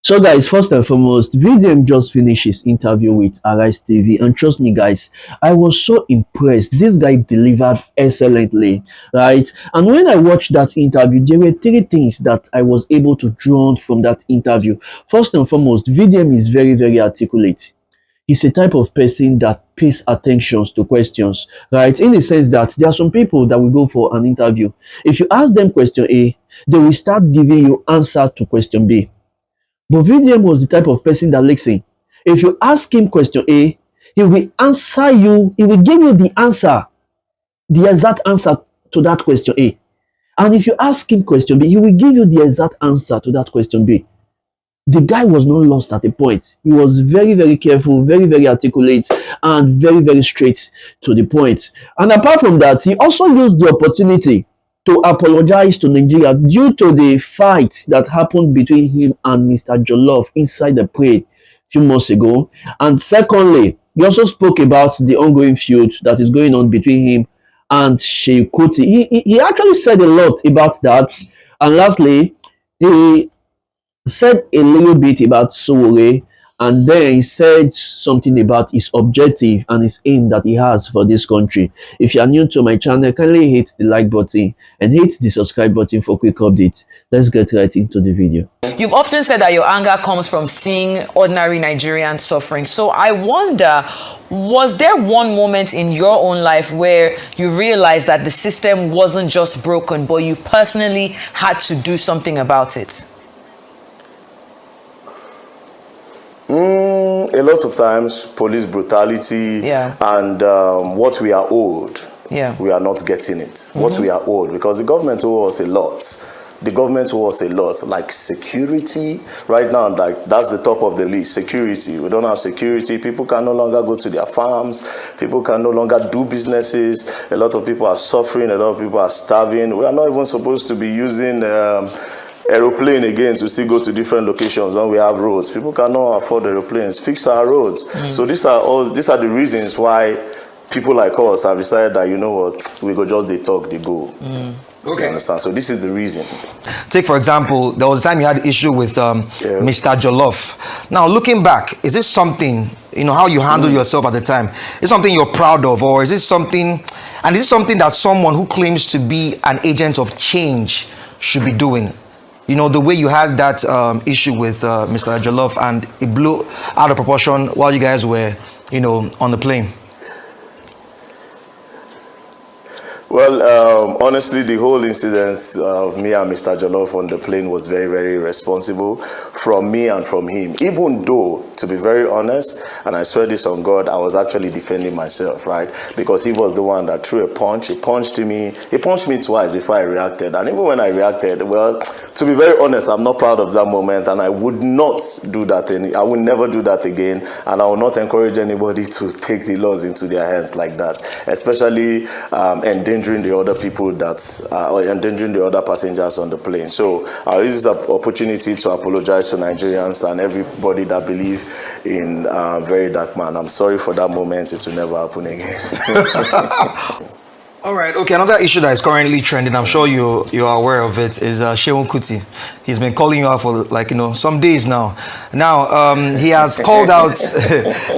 So guys, first and foremost, VDM just finished his interview with Arise TV, and trust me guys, I was so impressed. This guy delivered excellently, right? And when I watched that interview, there were three things that I was able to draw on from that interview. First and foremost, VDM is very, very articulate. He's a type of person that pays attention to questions, right? In the sense that there are some people that will go for an interview. If you ask them question A, they will start giving you answer to question B. But VDM was the type of person that listen. If you ask him question A, he will answer you, he will give you the answer, the exact answer to that question A. And if you ask him question B, he will give you the exact answer to that question B. The guy was not lost at a point. He was very, very careful, very, very articulate, and very, very straight to the point. And apart from that, he also used the opportunity to apologize to Nigeria due to the fight that happened between him and Mr. Jollof inside the parade a few months ago. And secondly, he also spoke about the ongoing feud that is going on between him and Seun Kuti. He actually said a lot about that. And lastly, he said a little bit about Sowore, and then he said something about his objective and his aim that he has for this country. If you are new to my channel, kindly hit the like button and hit the subscribe button for quick updates. Let's get right into the video. You've often said that your anger comes from seeing ordinary Nigerians suffering. So I wonder, was there one moment in your own life where you realized that the system wasn't just broken, but you personally had to do something about it? A lot of times, police brutality and what we are owed, we are not getting it. What we are owed, because the government owes us a lot. The government owes us a lot, like security. Right now, like that's the top of the list, security. We don't have security. People can no longer go to their farms. People can no longer do businesses. A lot of people are suffering. A lot of people are starving. We are not even supposed to be using aeroplane again to still go to different locations when we have roads. People cannot afford aeroplanes. Fix our roads. So these are the reasons why people like us have decided that, you know what, we go just they talk, they go. Okay. You understand? So this is the reason. Take for example, there was a time you had issue with Mr. Jollof. Now looking back, is this something, you know, how you handled yourself at the time? Is it something you're proud of, or is this something, and is it something that someone who claims to be an agent of change should be doing? You know, the way you had that issue with Mr. Jollof, and it blew out of proportion while you guys were, you know, on the plane. Well, honestly, the whole incident of me and Mr. Jollof on the plane was very, very irresponsible from me and from him. Even though, to be very honest, and I swear this on God, I was actually defending myself, right? Because he was the one that threw a punch. He punched me twice before I reacted. And even when I reacted, well, to be very honest, I'm not proud of that moment, and I would not do that. I will never do that again, and I will not encourage anybody to take the laws into their hands like that, especially endangering the other people or endangering the other passengers on the plane. So I'll use this opportunity to apologize to Nigerians and everybody that believe in VeryDarkMan. I'm sorry for that moment. It will never happen again. All right, okay, another issue that is currently trending, I'm sure you are aware of it, is Seun Kuti. He's been calling you out for, like, you know, some days now. Now, he has called out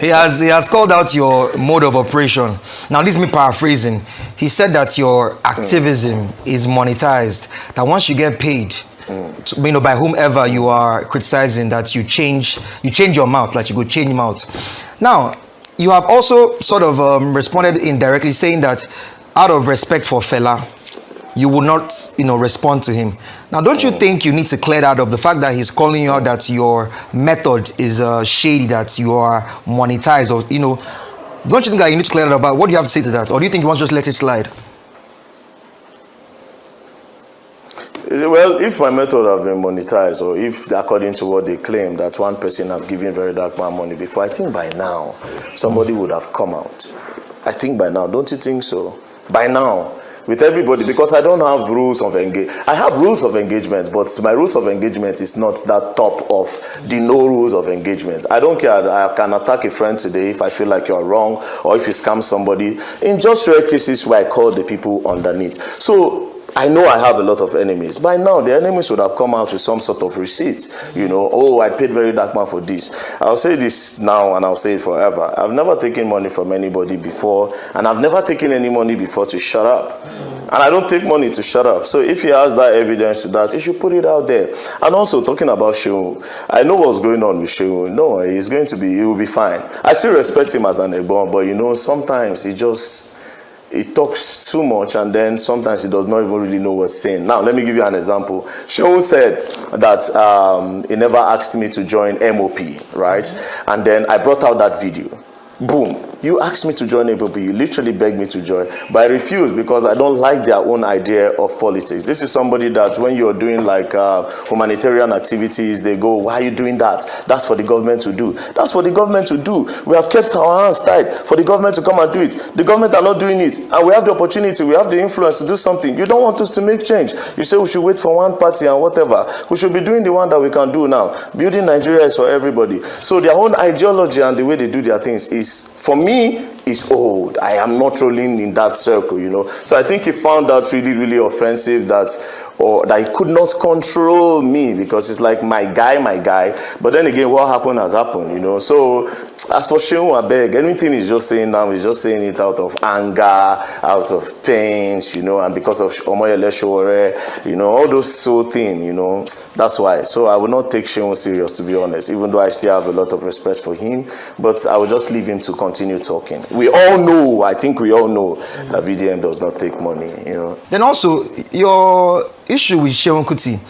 he has called out your mode of operation. Now, this is me paraphrasing. He said that your activism is monetized, that once you get paid, you know, by whomever you are criticizing, that you change your mouth, like you could change mouth. Now, you have also sort of responded indirectly, saying that out of respect for Fela, you will not, you know, respond to him. Now, don't you think you need to clear that up? The fact that he's calling you out that your method is shady, that you are monetized, or, you know, don't you think that you need to clear that up? What do you have to say to that? Or do you think you want to just let it slide? Well, if my method have been monetized, or if according to what they claim that one person has given VeryDarkMan money before, I think by now somebody would have come out. I think by now, don't you think so? By now, with everybody, because I don't have rules of engagement. I have rules of engagement, but my rules of engagement is not that top of the no rules of engagement. I don't care. I can attack a friend today if I feel like you're wrong, or if you scam somebody. In just rare cases where I call the people underneath. So I know I have a lot of enemies. By now, the enemies would have come out with some sort of receipt. You know, oh, I paid VeryDarkMan for this. I'll say this now and I'll say it forever. I've never taken money from anybody before, and I've never taken any money before to shut up. And I don't take money to shut up. So if he has that evidence to that, he should put it out there. And also, talking about Seun, I know what's going on with Seun. No, he will be fine. I still respect him as an Egbon, but you know, sometimes he talks too much, and then sometimes he does not even really know what's saying. Now, let me give you an example. Seun said that he never asked me to join MOP, right? And then I brought out that video. Boom. You asked me to join APP, you literally begged me to join, but I refused because I don't like their own idea of politics. This is somebody that when you're doing like humanitarian activities, they go, why are you doing that? That's for the government to do. That's for the government to do. We have kept our hands tight for the government to come and do it. The government are not doing it, and we have the opportunity, we have the influence to do something. You don't want us to make change. You say we should wait for one party and whatever. We should be doing the one that we can do now. Building Nigeria is for everybody. So their own ideology and the way they do their things is, for me, is old. I am not rolling in that circle, you know. So I think he found that really, really offensive that he could not control me, because it's like my guy. But then again, what happened has happened, you know. So as for Seun, I beg, anything he's just saying now, he's just saying it out of anger, out of pains, you know, and because of Omoyele Sowore, you know, all those sort things, you know. That's why. So I will not take Seun serious, to be honest, even though I still have a lot of respect for him. But I will just leave him to continue talking. We all know, I think we all know, that VDM does not take money, you know. Then also, your issue with Seun Kuti,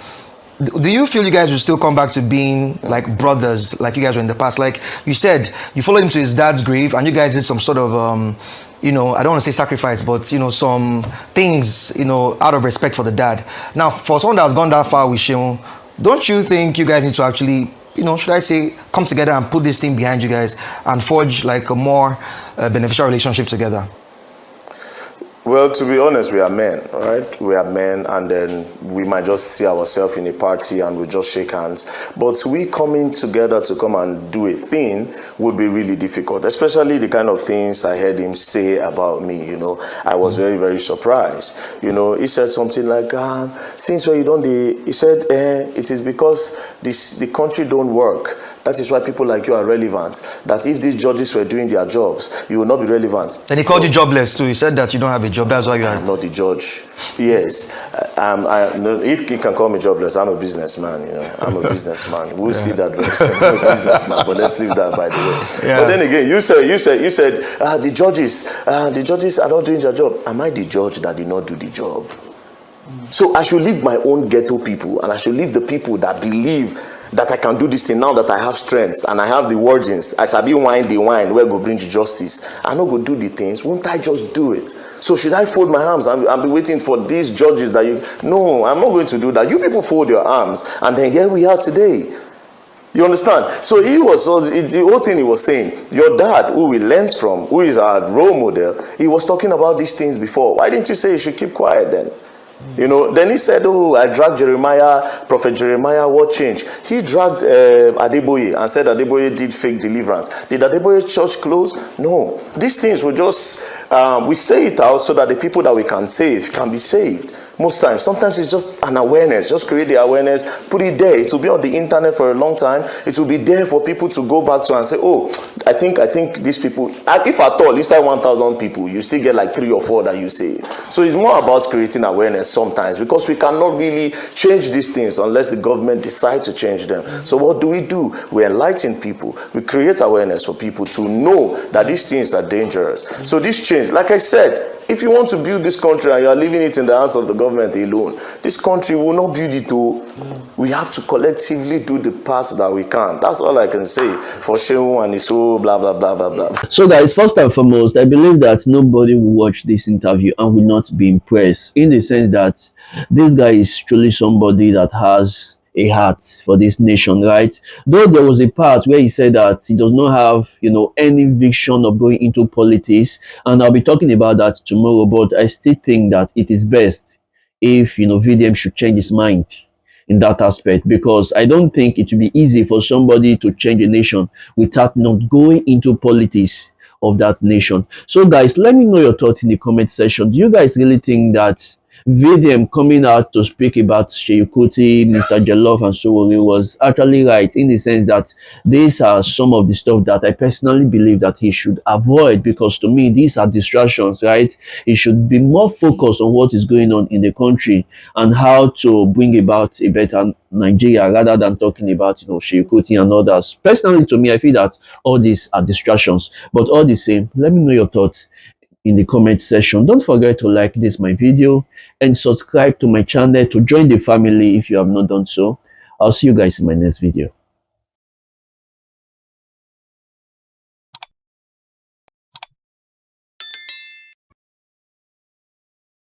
do you feel you guys will still come back to being like brothers, like you guys were in the past? Like you said, you followed him to his dad's grave, and you guys did some sort of, you know, I don't want to say sacrifice, but, you know, some things, you know, out of respect for the dad. Now, for someone that has gone that far with Seun, don't you think you guys need to actually, you know, should I say, come together and put this thing behind you guys and forge like a more beneficial relationship together? Well, to be honest, we are men, right? We are men, and then we might just see ourselves in a party and we just shake hands. But we coming together to come and do a thing would be really difficult, especially the kind of things I heard him say about me, you know. I was very, very surprised. You know, he said something like, since you don't, he said, it is because the country don't work. That is why people like you are relevant. That if these judges were doing their jobs, you would not be relevant. And he called you jobless too. He said that you don't have a job. That's why you are. I'm not the judge. Yes. If he can call me jobless, I'm a businessman, you know. I'm a businessman. We'll see that very soon. I'm a businessman, but let's leave that by the way. Yeah. But then again, you said the judges are not doing their job. Am I the judge that did not do the job? So I should leave my own ghetto people, and I should leave the people that believe that I can do this thing now that I have strength and I have the wordings. I shall be wine the wine where go bring you justice. I not go do the things. Won't I just do it? So should I fold my arms and be waiting for these judges that you... No, I'm not going to do that. You people fold your arms, and then here we are today. You understand? So the whole thing he was saying, your dad, who we learned from, who is our role model, he was talking about these things before. Why didn't you say you should keep quiet then? You know, then he said, oh, I dragged Prophet Jeremiah, what changed? He dragged Adeboye and said Adeboye did fake deliverance. Did Adeboye church close? No. These things were just, we say it out so that the people that we can save can be saved. Most times. Sometimes it's just an awareness. Just create the awareness, put it there. It will be on the internet for a long time. It will be there for people to go back to and say, oh, I think these people, if at all, inside 1,000 people, you still get like 3 or 4 that you save. So it's more about creating awareness sometimes, because we cannot really change these things unless the government decides to change them. So what do? We enlighten people. We create awareness for people to know that these things are dangerous. So this change, like I said, if you want to build this country and you are leaving it in the hands of the government alone, this country will not build it too. We have to collectively do the parts that we can. That's all I can say for Seun and his whole blah, blah, blah, blah, blah. So guys, first and foremost, I believe that nobody will watch this interview and will not be impressed, in the sense that this guy is truly somebody that has a heart for this nation, right? Though there was a part where he said that he does not have, you know, any vision of going into politics, and I'll be talking about that tomorrow, but I still think that it is best if, you know, VDM should change his mind in that aspect, because I don't think it will be easy for somebody to change a nation without not going into politics of that nation. So guys, let me know your thoughts in the comment section. Do you guys really think that VDM coming out to speak about Seun Kuti, Mr. Jollof, and so on, he was actually right in the sense that these are some of the stuff that I personally believe that he should avoid, because to me these are distractions, right? He should be more focused on what is going on in the country and how to bring about a better Nigeria, rather than talking about, you know, Seun Kuti and others. Personally, to me, I feel that all these are distractions. But all the same, let me know your thoughts in the comment section. Don't forget to like this my video and subscribe to my channel to join the family if you have not done so. I'll see you guys in my next video.